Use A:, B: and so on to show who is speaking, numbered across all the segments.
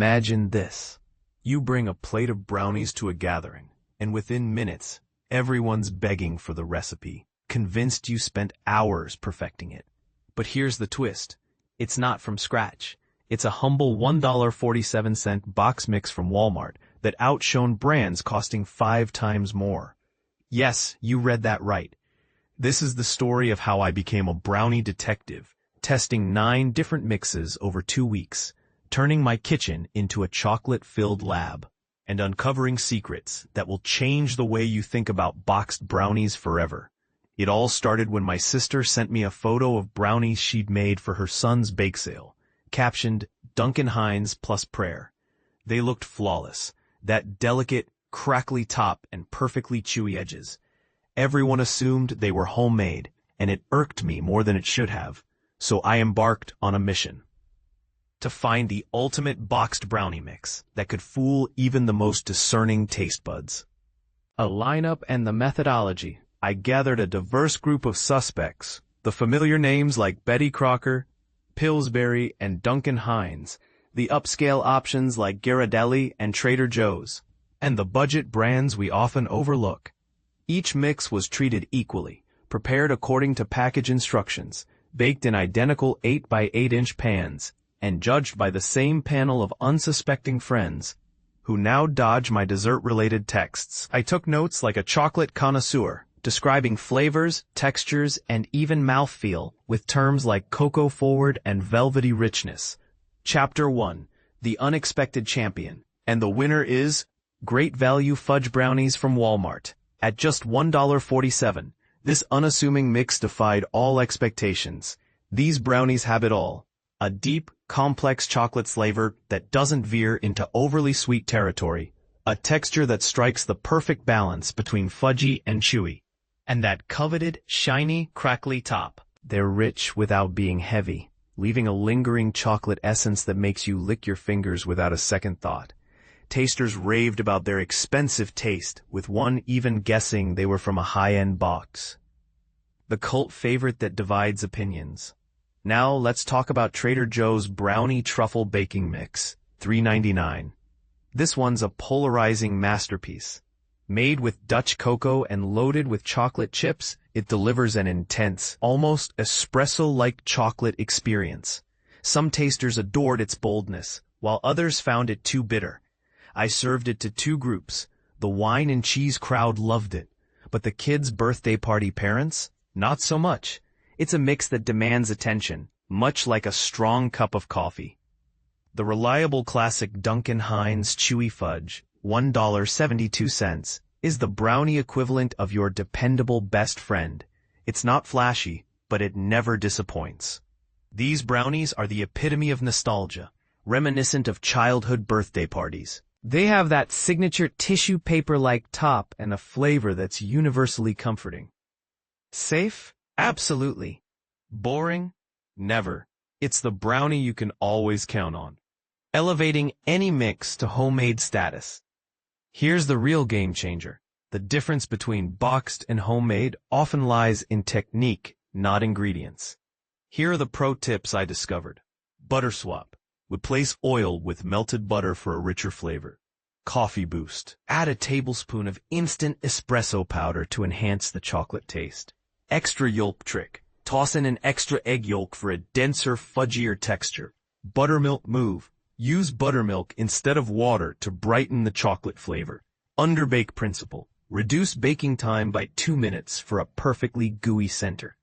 A: Imagine this. You bring a plate of brownies to a gathering, and within minutes, everyone's begging for the recipe, convinced you spent hours perfecting it. But here's the twist. It's not from scratch. It's a humble $1.47 box mix from Walmart that outshone brands costing 5 times more. Yes, you read that right. This is the story of how I became a brownie detective, testing 9 different mixes over 2 weeks, turning my kitchen into a chocolate-filled lab, and uncovering secrets that will change the way you think about boxed brownies forever. It all started when my sister sent me a photo of brownies she'd made for her son's bake sale, captioned Duncan Hines plus prayer. They looked flawless, that delicate, crackly top and perfectly chewy edges. Everyone assumed they were homemade, and it irked me more than it should have, so I embarked on a mission to find the ultimate boxed brownie mix that could fool even the most discerning taste buds. A lineup and the methodology. I gathered a diverse group of suspects, the familiar names like Betty Crocker, Pillsbury, and Duncan Hines, the upscale options like Ghirardelli and Trader Joe's, and the budget brands we often overlook. Each mix was treated equally, prepared according to package instructions, baked in identical 8 by 8-inch pans, and judged by the same panel of unsuspecting friends, who now dodge my dessert-related texts. I took notes like a chocolate connoisseur, describing flavors, textures, and even mouthfeel with terms like cocoa forward and velvety richness. Chapter 1. The Unexpected Champion. And the winner is Great Value Fudge Brownies from Walmart. At just $1.47, this unassuming mix defied all expectations. These brownies have it all. A deep, complex chocolate flavor that doesn't veer into overly sweet territory. A texture that strikes the perfect balance between fudgy and chewy. And that coveted, shiny, crackly top. They're rich without being heavy, leaving a lingering chocolate essence that makes you lick your fingers without a second thought. Tasters raved about their expensive taste, with one even guessing they were from a high-end box. The cult favorite that divides opinions. Now let's talk about Trader Joe's Brownie Truffle Baking Mix, $3.99. This one's a polarizing masterpiece. Made with Dutch cocoa and loaded with chocolate chips, it delivers an intense, almost espresso-like chocolate experience. Some tasters adored its boldness, while others found it too bitter. I served it to 2 groups. The wine and cheese crowd loved it, but the kids' birthday party parents, not so much. It's a mix that demands attention, much like a strong cup of coffee. The reliable classic Duncan Hines Chewy Fudge, $1.72, is the brownie equivalent of your dependable best friend. It's not flashy, but it never disappoints. These brownies are the epitome of nostalgia, reminiscent of childhood birthday parties. They have that signature tissue paper-like top and a flavor that's universally comforting. Safe? Absolutely. Boring? Never. It's the brownie you can always count on, elevating any mix to homemade status. Here's the real game changer. The difference between boxed and homemade often lies in technique, not ingredients. Here are the pro tips I discovered. Butter swap. Replace oil with melted butter for a richer flavor. Coffee boost. Add a tablespoon of instant espresso powder to enhance the chocolate taste. Extra yolk trick. Toss in an extra egg yolk for a denser, fudgier texture. Buttermilk move. Use buttermilk instead of water to brighten the chocolate flavor. Underbake principle. Reduce baking time by 2 minutes for a perfectly gooey center.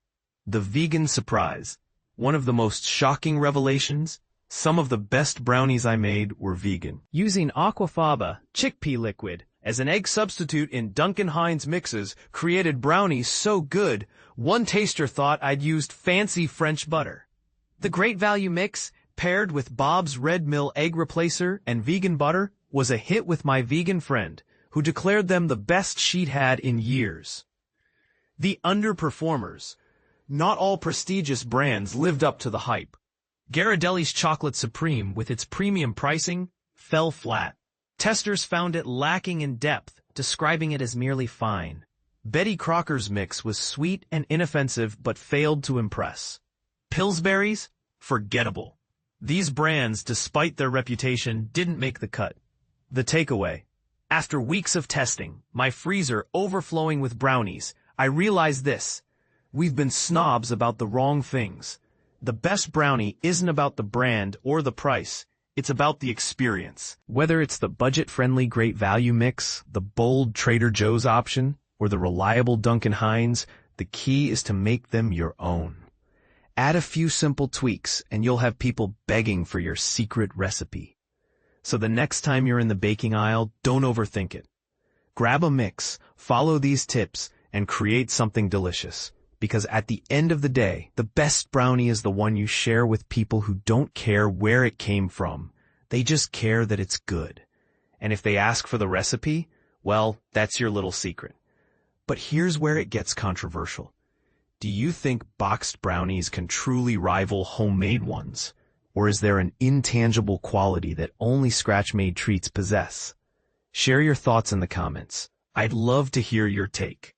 A: The vegan surprise. One of the most shocking revelations. Some of the best brownies I made were vegan. Using aquafaba, chickpea liquid, as an egg substitute in Duncan Hines mixes created brownies so good, one taster thought I'd used fancy French butter. The Great Value mix, paired with Bob's Red Mill egg replacer and vegan butter, was a hit with my vegan friend, who declared them the best she'd had in years. The underperformers. Not all prestigious brands lived up to the hype. Ghirardelli's Chocolate Supreme, with its premium pricing, fell flat. Testers found it lacking in depth, describing it as merely fine. Betty Crocker's mix was sweet and inoffensive but failed to impress. Pillsbury's? Forgettable. These brands, despite their reputation, didn't make the cut. The takeaway. After weeks of testing, my freezer overflowing with brownies, I realized this. We've been snobs about the wrong things. The best brownie isn't about the brand or the price. It's about the experience. Whether it's the budget-friendly great value mix, the bold Trader Joe's option, or the reliable Duncan Hines, the key is to make them your own. Add a few simple tweaks, and you'll have people begging for your secret recipe. So the next time you're in the baking aisle, don't overthink it. Grab a mix, follow these tips, and create something delicious. Because at the end of the day, the best brownie is the one you share with people who don't care where it came from. They just care that it's good. And if they ask for the recipe, well, that's your little secret. But here's where it gets controversial. Do you think boxed brownies can truly rival homemade ones? Or is there an intangible quality that only scratch-made treats possess? Share your thoughts in the comments. I'd love to hear your take.